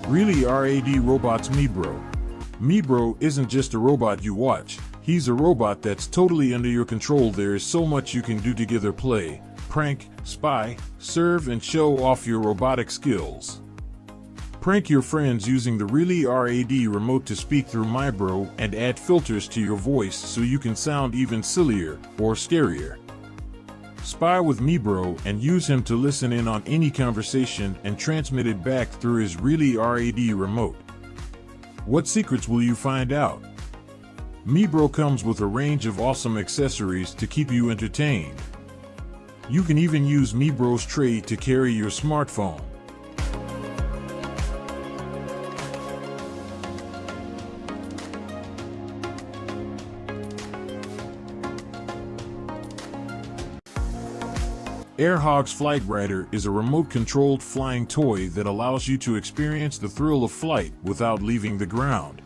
Really RAD Robots Mibro. Mibro isn't just a robot you watch, he's a robot that's totally under your control. There is so much you can do together: play, prank, spy, serve, and show off your robotic skills. Prank your friends using the Really RAD remote to speak through Mibro and add filters to your voice so you can sound even sillier or scarier. Spy with Mibro and use him to listen in on any conversation and transmit it back through his Really RAD remote. What secrets will you find out? Mibro comes with a range of awesome accessories to keep you entertained. You can even use Mibro's tray to carry your smartphone. AirHog's Flight Rider is a remote-controlled flying toy that allows you to experience the thrill of flight without leaving the ground.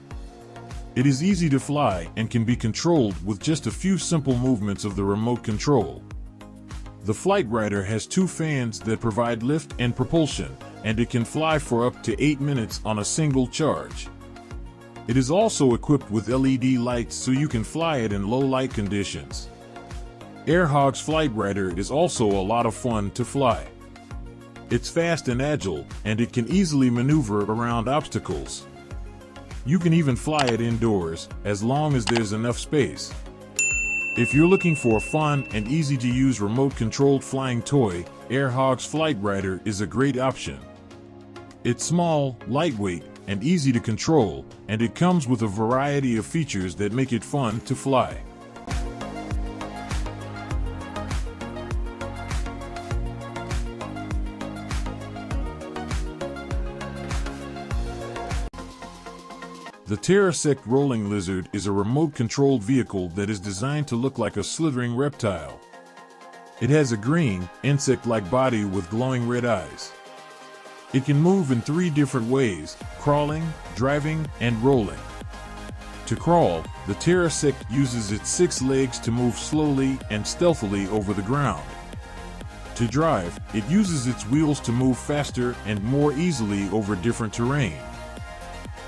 It is easy to fly and can be controlled with just a few simple movements of the remote control. The Flight Rider has two fans that provide lift and propulsion, and it can fly for up to 8 minutes on a single charge. It is also equipped with LED lights so you can fly it in low light conditions. AirHog's Flight Rider is also a lot of fun to fly. It's fast and agile, and it can easily maneuver around obstacles. You can even fly it indoors, as long as there's enough space. If you're looking for a fun and easy-to-use remote-controlled flying toy, AirHog's Flight Rider is a great option. It's small, lightweight, and easy to control, and it comes with a variety of features that make it fun to fly. The Terra-Sect Rolling Lizard is a remote-controlled vehicle that is designed to look like a slithering reptile. It has a green, insect-like body with glowing red eyes. It can move in 3 different ways: crawling, driving, and rolling. To crawl, the Terra-Sect uses its 6 legs to move slowly and stealthily over the ground. To drive, it uses its wheels to move faster and more easily over different terrain.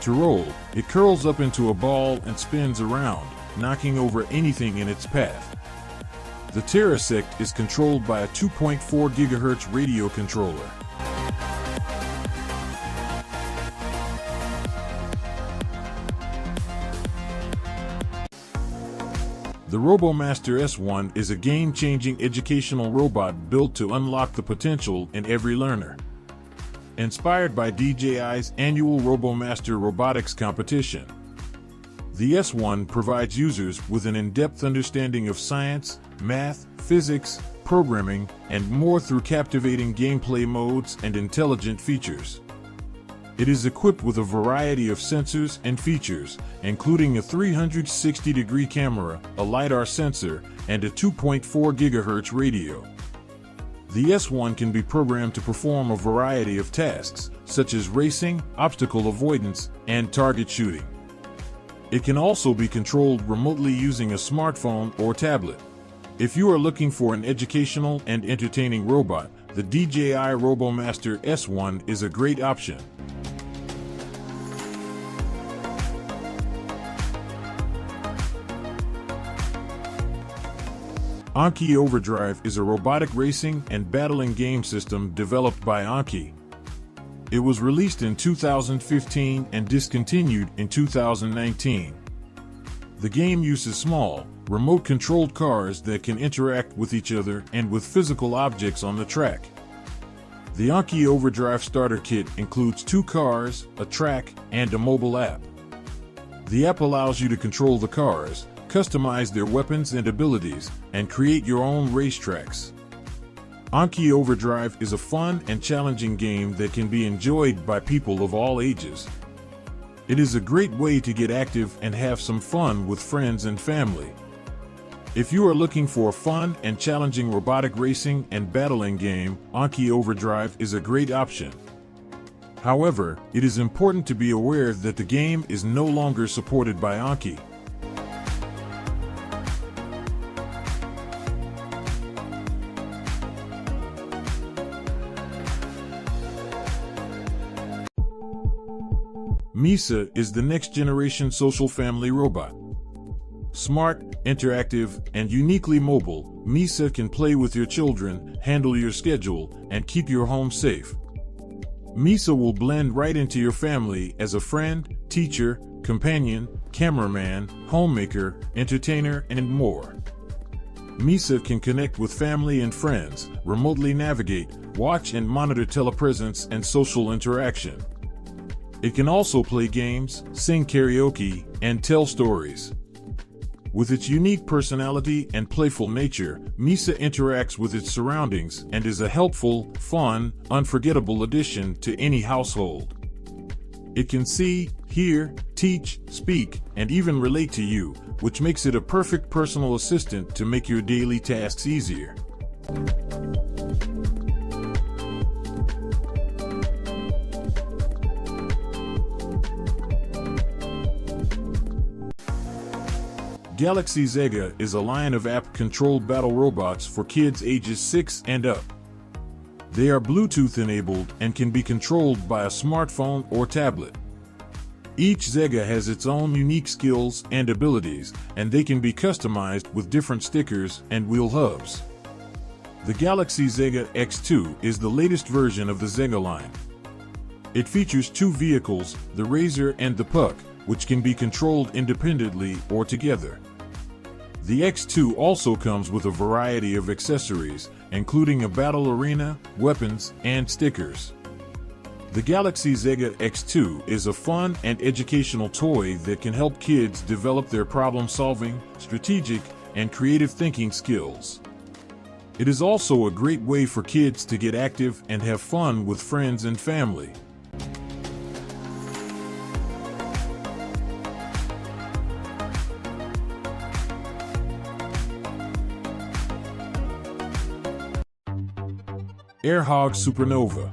To roll, it curls up into a ball and spins around, knocking over anything in its path. The Terra-Sect is controlled by a 2.4 GHz radio controller. The RoboMaster S1 is a game-changing educational robot built to unlock the potential in every learner. Inspired by DJI's annual RoboMaster robotics competition, the S1 provides users with an in-depth understanding of science, math, physics, programming, and more through captivating gameplay modes and intelligent features. It is equipped with a variety of sensors and features, including a 360-degree camera, a LiDAR sensor, and a 2.4 GHz radio. The S1 can be programmed to perform a variety of tasks, such as racing, obstacle avoidance, and target shooting. It can also be controlled remotely using a smartphone or tablet. If you are looking for an educational and entertaining robot, the DJI RoboMaster S1 is a great option. Anki Overdrive is a robotic racing and battling game system developed by Anki. It was released in 2015 and discontinued in 2019. The game uses small, remote-controlled cars that can interact with each other and with physical objects on the track. The Anki Overdrive starter kit includes 2 cars, a track, and a mobile app. The app allows you to control the cars, customize their weapons and abilities, and create your own racetracks. Anki Overdrive is a fun and challenging game that can be enjoyed by people of all ages. It is a great way to get active and have some fun with friends and family. If you are looking for a fun and challenging robotic racing and battling game, Anki Overdrive is a great option. However, it is important to be aware that the game is no longer supported by Anki. Misa is the next generation social family robot. Smart, interactive, and uniquely mobile, Misa can play with your children, handle your schedule, and keep your home safe. Misa will blend right into your family as a friend, teacher, companion, cameraman, homemaker, entertainer, and more. Misa can connect with family and friends, remotely navigate, watch and monitor telepresence and social interaction. It can also play games, sing karaoke, and tell stories. With its unique personality and playful nature, Misa interacts with its surroundings and is a helpful, fun, unforgettable addition to any household. It can see, hear, teach, speak, and even relate to you, which makes it a perfect personal assistant to make your daily tasks easier. Galaxy Zega is a line of app-controlled battle robots for kids ages 6 and up. They are Bluetooth-enabled and can be controlled by a smartphone or tablet. Each Zega has its own unique skills and abilities, and they can be customized with different stickers and wheel hubs. The Galaxy Zega X2 is the latest version of the Zega line. It features two vehicles, the Razor and the Puck, which can be controlled independently or together. The X2 also comes with a variety of accessories, including a battle arena, weapons, and stickers. The Galaxy Zega X2 is a fun and educational toy that can help kids develop their problem-solving, strategic, and creative thinking skills. It is also a great way for kids to get active and have fun with friends and family. AirHog Supernova.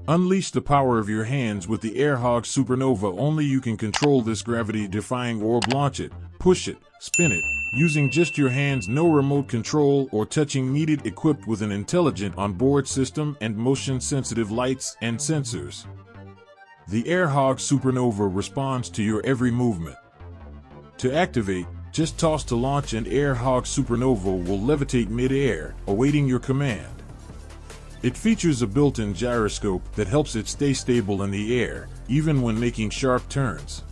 Unleash the power of your hands with the AirHog Supernova. Only you can control this gravity-defying orb. Launch it, push it, spin it, using just your hands. No remote control or touching needed. Equipped with an intelligent onboard system and motion-sensitive lights and sensors. The AirHog Supernova responds to your every movement. To activate, just toss to launch and AirHog Supernova will levitate mid-air, awaiting your command. It features a built-in gyroscope that helps it stay stable in the air, even when making sharp turns.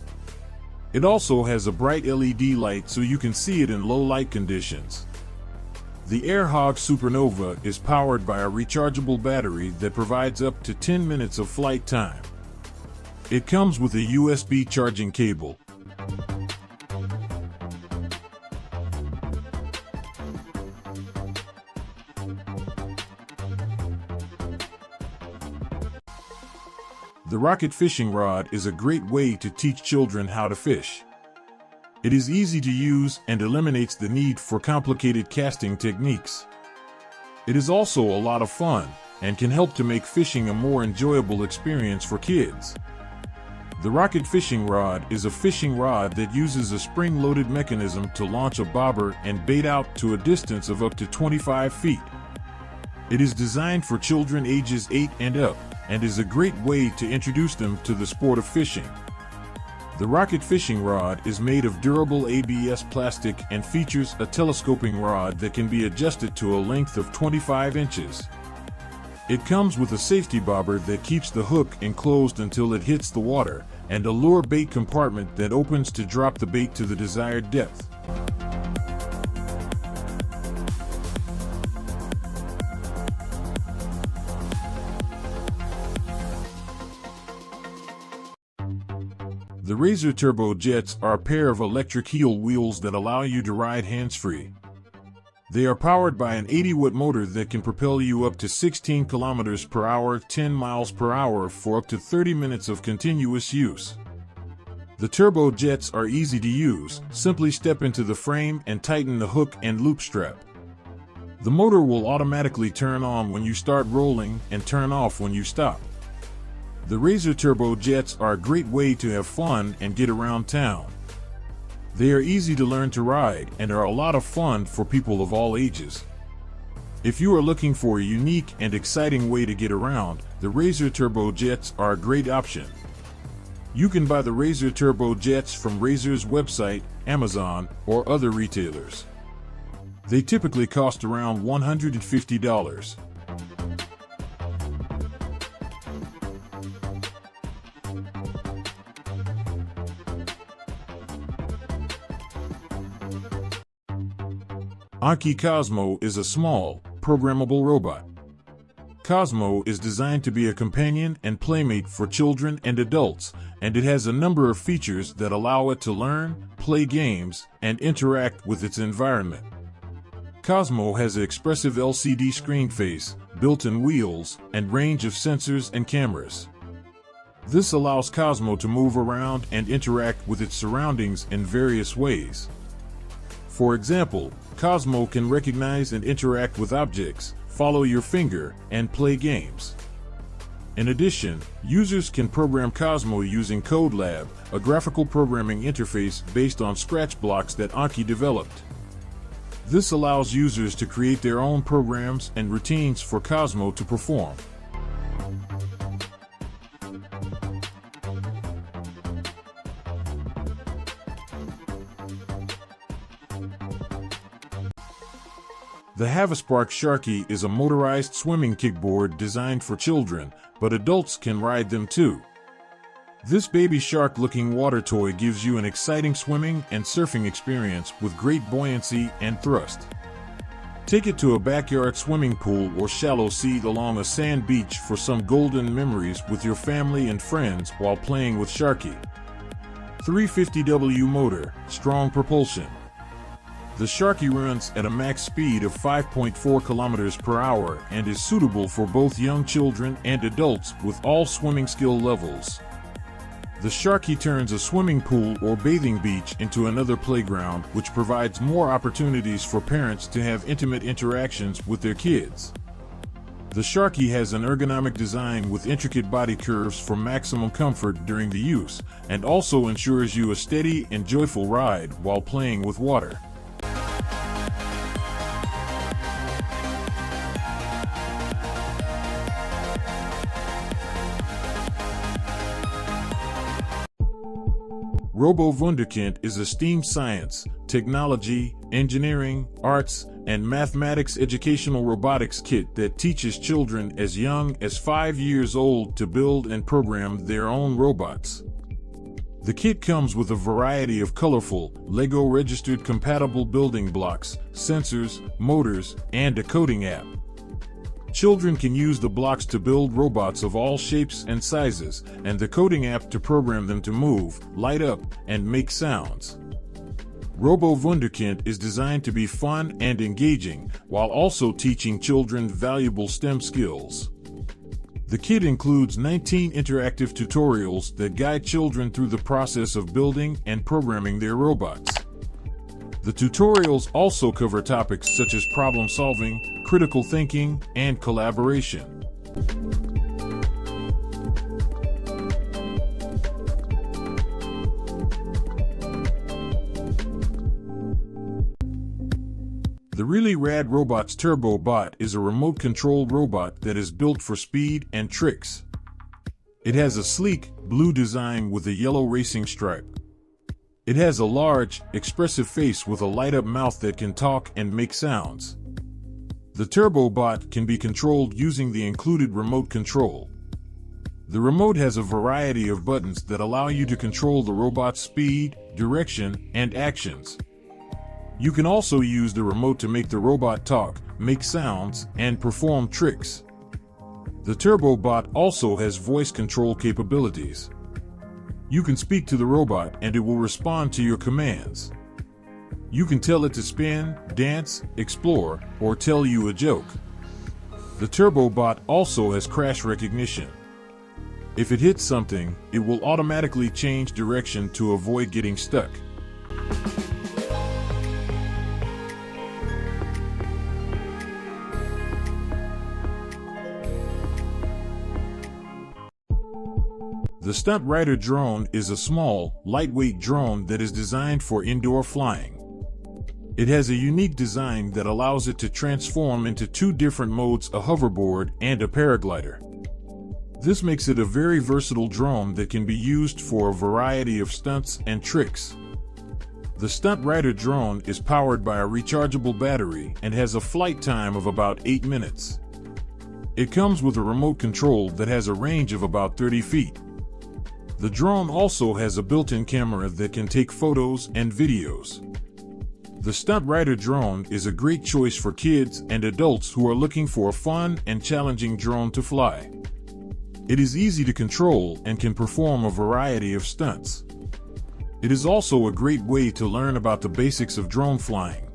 It also has a bright LED light so you can see it in low light conditions. The AirHog Supernova is powered by a rechargeable battery that provides up to 10 minutes of flight time. It comes with a USB charging cable. The rocket fishing rod is a great way to teach children how to fish. It is easy to use and eliminates the need for complicated casting techniques. It is also a lot of fun and can help to make fishing a more enjoyable experience for kids. The rocket fishing rod is a fishing rod that uses a spring-loaded mechanism to launch a bobber and bait out to a distance of up to 25 feet. It is designed for children ages 8 and up, and is a great way to introduce them to the sport of fishing. The rocket fishing rod is made of durable ABS plastic and features a telescoping rod that can be adjusted to a length of 25 inches. It comes with a safety bobber that keeps the hook enclosed until it hits the water, and a lure bait compartment that opens to drop the bait to the desired depth. The Razor Turbo Jets are a pair of electric heel wheels that allow you to ride hands-free. They are powered by an 80-watt motor that can propel you up to 16 kilometers per hour, 10 miles per hour for up to 30 minutes of continuous use. The turbo jets are easy to use. Simply step into the frame and tighten the hook and loop strap. The motor will automatically turn on when you start rolling and turn off when you stop. The Razor Turbo Jets are a great way to have fun and get around town. They are easy to learn to ride and are a lot of fun for people of all ages. If you are looking for a unique and exciting way to get around, the Razor Turbo Jets are a great option. You can buy the Razor Turbo Jets from Razor's website, Amazon, or other retailers. They typically cost around $150. Anki Cosmo is a small, programmable robot. Cosmo is designed to be a companion and playmate for children and adults, and it has a number of features that allow it to learn, play games, and interact with its environment. Cosmo has an expressive LCD screen face, built-in wheels, and range of sensors and cameras. This allows Cosmo to move around and interact with its surroundings in various ways. For example, Cosmo can recognize and interact with objects, follow your finger, and play games. In addition, users can program Cosmo using CodeLab, a graphical programming interface based on Scratch blocks that Anki developed. This allows users to create their own programs and routines for Cosmo to perform. The Havaspark Sharky is a motorized swimming kickboard designed for children, but adults can ride them too. This baby shark-looking water toy gives you an exciting swimming and surfing experience with great buoyancy and thrust. Take it to a backyard swimming pool or shallow sea along a sand beach for some golden memories with your family and friends while playing with Sharky. 350W motor, strong propulsion. The Sharky runs at a max speed of 5.4 kilometers per hour and is suitable for both young children and adults with all swimming skill levels. The Sharky turns a swimming pool or bathing beach into another playground, which provides more opportunities for parents to have intimate interactions with their kids. The Sharky has an ergonomic design with intricate body curves for maximum comfort during the use, and also ensures you a steady and joyful ride while playing with water. Robo-Wunderkind is a STEAM science, technology, engineering, arts, and mathematics educational robotics kit that teaches children as young as 5 years old to build and program their own robots. The kit comes with a variety of colorful, LEGO-registered compatible building blocks, sensors, motors, and a coding app. Children can use the blocks to build robots of all shapes and sizes, and the coding app to program them to move, light up, and make sounds. Robo-Wunderkind is designed to be fun and engaging, while also teaching children valuable STEM skills. The kit includes 19 interactive tutorials that guide children through the process of building and programming their robots. The tutorials also cover topics such as problem solving, critical thinking, and collaboration. The Really Rad Robots Turbo Bot is a remote-controlled robot that is built for speed and tricks. It has a sleek, blue design with a yellow racing stripe. It has a large, expressive face with a light-up mouth that can talk and make sounds. The Turbo Bot can be controlled using the included remote control. The remote has a variety of buttons that allow you to control the robot's speed, direction, and actions. You can also use the remote to make the robot talk, make sounds, and perform tricks. The Turbo Bot also has voice control capabilities. You can speak to the robot and it will respond to your commands. You can tell it to spin, dance, explore, or tell you a joke. The Turbo Bot also has crash recognition. If it hits something, it will automatically change direction to avoid getting stuck. The Stunt Rider drone is a small, lightweight drone that is designed for indoor flying. It has a unique design that allows it to transform into two different modes: a hoverboard and a paraglider. This makes it a very versatile drone that can be used for a variety of stunts and tricks. The Stunt Rider drone is powered by a rechargeable battery and has a flight time of about 8 minutes. It comes with a remote control that has a range of about 30 feet. The drone also has a built-in camera that can take photos and videos. The Stunt Rider drone is a great choice for kids and adults who are looking for a fun and challenging drone to fly. It is easy to control and can perform a variety of stunts. It is also a great way to learn about the basics of drone flying.